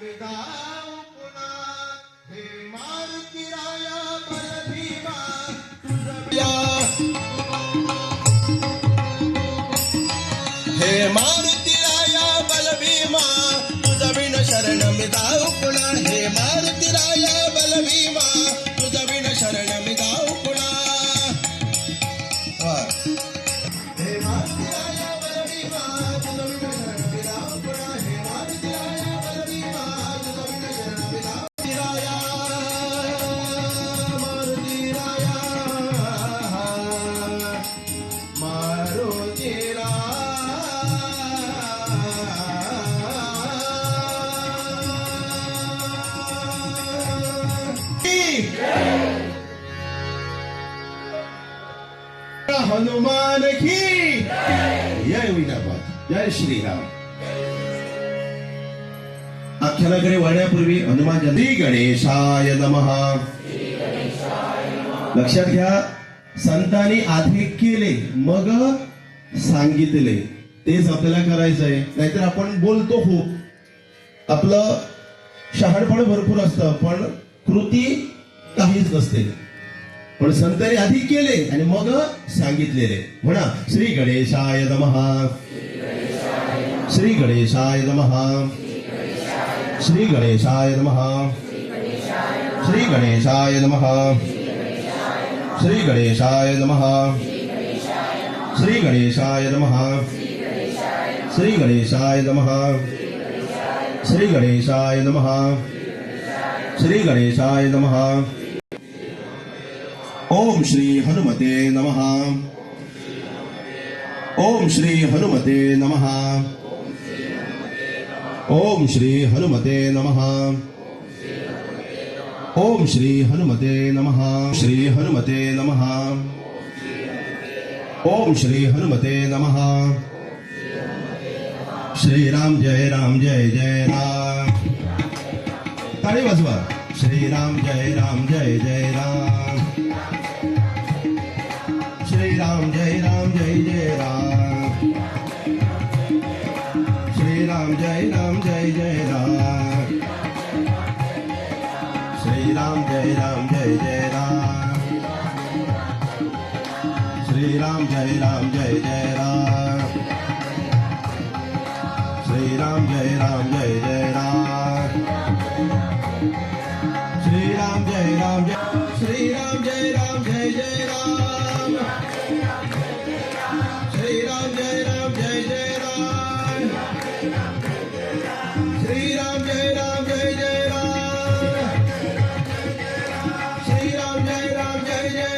विधाऊ पुन्हा हे मारुती राया बलभीमा तुझ्या हे मारुती राया बलभीमा तुझा विण शरण विधाऊ पुन्हा हे मारुती राया बलभीमा तुझा विण शरण विधाऊ पुन्हा हे मारुती राया बलभीमा तुझा विण शरण विधाऊ पुन्हा हे मारुती राया बलभीमा तुझा विण शरण विधाऊ राया मारुती राया मारुती हनुमान की जय विनापात जय श्रीराम. आख्यानाकडे वळण्यापूर्वी हनुमान श्री गणेशाय नमः. लक्षात घ्या, संतांनी आधी केले मग सांगितले तेच आपल्याला करायचंय. नाहीतर आपण बोलतो खूप, आपलं शहाणपण भरपूर असतं पण कृती काहीच नसते. पण संतांनी आधी केले आणि मग सांगितलेले. म्हणा श्री गणेशाय नमः. श्री गणेशाय नमः. श्री गणेशाय नमः. श्री गणेशाय नमः. श्री गणेशाय नमः. श्री गणेशाय नमः. श्री गणेशाय नमः. श्री गणेशाय नमः. श्री गणेशाय नमः. ओम श्री हनुमते नमः. ओम श्री हनुमते नमः. ओम श्री हनुमते नमः. ओम श्री हनुमते नमः. श्री हनुमते नमः. ओम श्री हनुमते नमः. श्री राम जय जय राम. ताळी वाजवा. श्री राम जय जय राम. श्री राम जय जय राम. श्री राम जय जय राम. श्री राम जय जय राम. श्री राम जय जय राम. श्री राम जय जय राम. श्री राम जय श्री राम जय जय राम. श्री राम जय जय राम. श्री राम जय जय